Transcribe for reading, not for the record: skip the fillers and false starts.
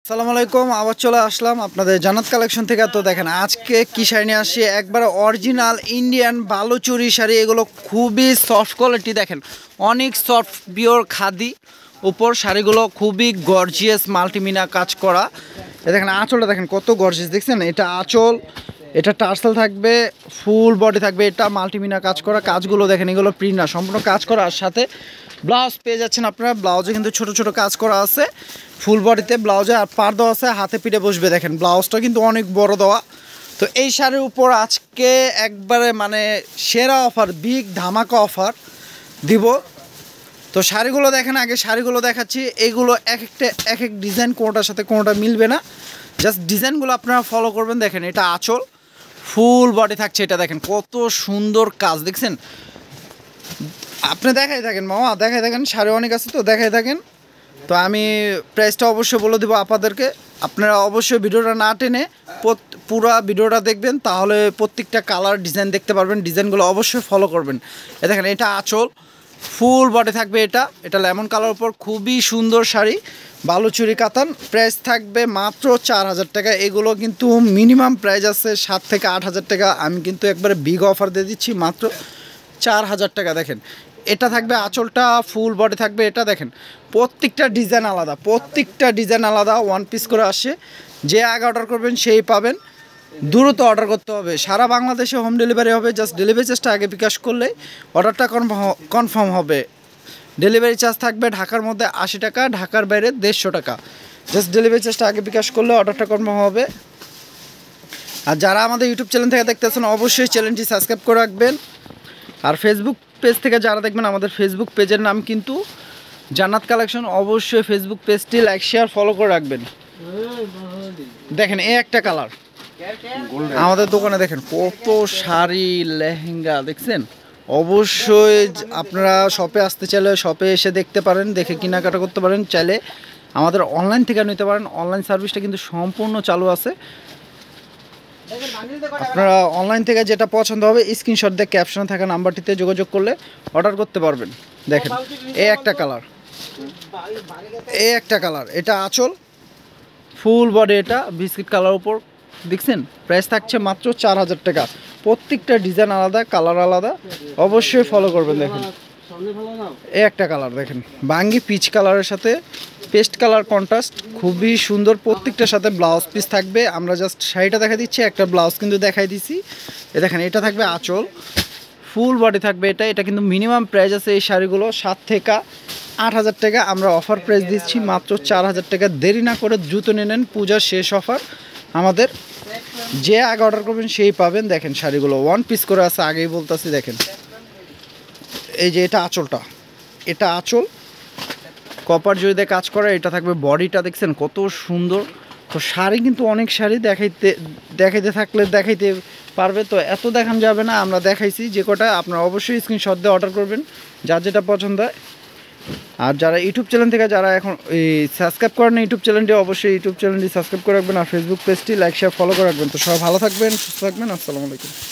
আসসালামু আলাইকুম, আবার চলে আসলাম আপনাদের জান্নাত কালেকশন থেকে। তো দেখেন আজকে কি শাড়ি নিয়ে আসি, একবারে অরিজিনাল ইন্ডিয়ান বালুচুরি শাড়ি। এগুলো খুবই সফট কোয়ালিটি, দেখেন অনেক সফট পিওর খাদি উপর শাড়িগুলো, খুবই গর্জিয়াস মাল্টিমিনা কাজ করা। দেখেন আঁচলটা দেখেন কত গর্জিয়াস, দেখছেন? এটা আঁচল, এটা টার্সেল থাকবে, ফুল বডি থাকবে, এটা মাল্টিমিনা কাজ করা। কাজগুলো দেখেন, এগুলো প্রিন্ট না, সম্পূর্ণ কাজ করা। আর সাথে ব্লাউজ পেয়ে যাচ্ছেন আপনারা। ব্লাউজে কিন্তু ছোট ছোট কাজ করা আছে ফুল বডিতে, ব্লাউজে আর পার দেওয়া আছে, হাতে পিঠে বসবে। দেখেন ব্লাউজটা কিন্তু অনেক বড় দেওয়া। তো এই শাড়ির উপর আজকে একবারে মানে সেরা অফার, বিগ ধামাকা অফার দিব। তো শাড়িগুলো দেখেন, আগে শাড়িগুলো দেখাচ্ছি। এগুলো এক এক ডিজাইন, কোনোটার সাথে কোনোটা মিলবে না, জাস্ট ডিজাইনগুলো আপনারা ফলো করবেন। দেখেন এটা আঁচল, ফুল বডি থাকছে। এটা দেখেন কত সুন্দর কাজ, দেখছেন? আপনি দেখাই থাকেন মামা, দেখাই থাকেন, শাড়ি অনেক আছে তো দেখাই থাকেন। তো আমি প্রাইসটা অবশ্যই বলে দেবো আপনাদেরকে। আপনারা অবশ্যই ভিডিওটা না টেনে পুরো ভিডিওটা দেখবেন, তাহলে প্রত্যেকটা কালার ডিজাইন দেখতে পারবেন। ডিজাইনগুলো অবশ্যই ফলো করবেন। এ দেখেন এটা আঁচল, ফুল বডি থাকবে। এটা লেমন কালার উপর খুবই সুন্দর শাড়ি, বালুচুরি কাতান। প্রাইস থাকবে মাত্র 4000 টাকা। এগুলো কিন্তু মিনিমাম প্রাইস আছে 7 থেকে 8000 টাকা। আমি কিন্তু একবারে বিগ অফার দিয়ে দিচ্ছি মাত্র 4000 টাকা। দেখেন এটা থাকবে আঁচলটা, ফুল বডি থাকবে। এটা দেখেন প্রত্যেকটা ডিজাইন আলাদা, প্রত্যেকটা ডিজাইন আলাদা, ওয়ান পিস করে আসে। যে আগে অর্ডার করবেন সেই পাবেন। দ্রুত অর্ডার করতে হবে, সারা বাংলাদেশে হোম ডেলিভারি হবে। জাস্ট ডেলিভারি চার্জটা আগে বিকাশ করলেই অর্ডারটা কনফার্ম হবে। ডেলিভারি চার্জ থাকবে ঢাকার মধ্যে 80 টাকা, ঢাকার বাইরে 150 টাকা। জাস্ট ডেলিভারি চার্জটা আগে বিকাশ করলে অর্ডারটা কনফার্ম হবে। আর যারা আমাদের ইউটিউব চ্যানেল থেকে দেখতেছেন অবশ্যই চ্যানেলটি সাবস্ক্রাইব করে রাখবেন। আর ফেসবুক পেজ থেকে যারা দেখবেন, আমাদের ফেসবুক পেজের নাম কিন্তু জান্নাত কালেকশন। অবশ্যই ফেসবুক পেজটি লাইক শেয়ার ফলো করে রাখবেন। দেখেন এই একটা কালার আমাদের দোকানে, দেখেন কত শাড়ি লেহেঙ্গা, দেখছেন? অবশ্যই আপনারা শপে আসতে চাইলে শপে এসে দেখতে পারেন, দেখে কেনাকাটা করতে পারেন। চাইলে আমাদের অনলাইন থেকে নিতে পারেন, অনলাইন সার্ভিসটা কিন্তু সম্পূর্ণ চালু আছে। আপনারা অনলাইন থেকে যেটা পছন্দ হবে স্ক্রিনশট দিয়ে ক্যাপশনে থাকা নাম্বারটিতে যোগাযোগ করলে অর্ডার করতে পারবেন। দেখেন এই একটা কালার, এই একটা কালার, এটা আঁচল, ফুল বডি, এটা বিস্কিট কালার উপর, দেখছেন? প্রাইস থাকছে মাত্র 4000 টাকা। প্রত্যেকটা ডিজাইন আলাদা, কালার আলাদা, অবশ্যই ফলো করবেন। দেখেন এই একটা কালার, দেখেন বাঙ্গি পিচ কালারের সাথে পেস্ট কালার কন্ট্রাস্ট, খুবই সুন্দর। প্রত্যেকটার সাথে ব্লাউজ পিস থাকবে। আমরা জাস্ট শাড়িটা দেখা দিচ্ছি, একটা ব্লাউজ কিন্তু দেখাই দিচ্ছি। এ দেখেন এটা থাকবে আঁচল, ফুল বডি থাকবে। এটা কিন্তু মিনিমাম প্রাইস আছে এই শাড়িগুলো 7 থেকে 8000 টাকা। আমরা অফার প্রাইস দিচ্ছি মাত্র 4000 টাকা। দেরি না করে দ্রুত নিয়ে নেন, পূজার শেষ অফার আমাদের। যে আগে অর্ডার করবেন সেই পাবেন। দেখেন শাড়িগুলো ওয়ান পিস করে আছে, আগেই বলতেছি। দেখেন এই যে এটা আঁচলটা, এটা আঁচল কপার জড়িতে কাজ করা। এটা থাকবে বডিটা, দেখছেন কত সুন্দর। তো শাড়ি কিন্তু অনেক শাড়ি দেখাইতে থাকলে দেখাইতে পারবে, তো এত দেখানো যাবে না। আমরা দেখাইছি যে কটা, আপনারা অবশ্যই স্ক্রিনশট দিয়ে অর্ডার করবেন যার যেটা পছন্দ হয়। আর যারা ইউটিউব চ্যানেল থেকে যারা এখন এই সাবস্ক্রাইব করেন ইউটিউব চ্যানেলটি, অবশ্যই ইউটিউব চ্যানেলটি সাবস্ক্রাইব করে রাখবেন। আর ফেসবুক পেজটি লাইক শেয়ার ফলো করে রাখবেন। তো সবাই ভালো থাকবেন, সুস্থ থাকবেন। আসসালামু আলাইকুম।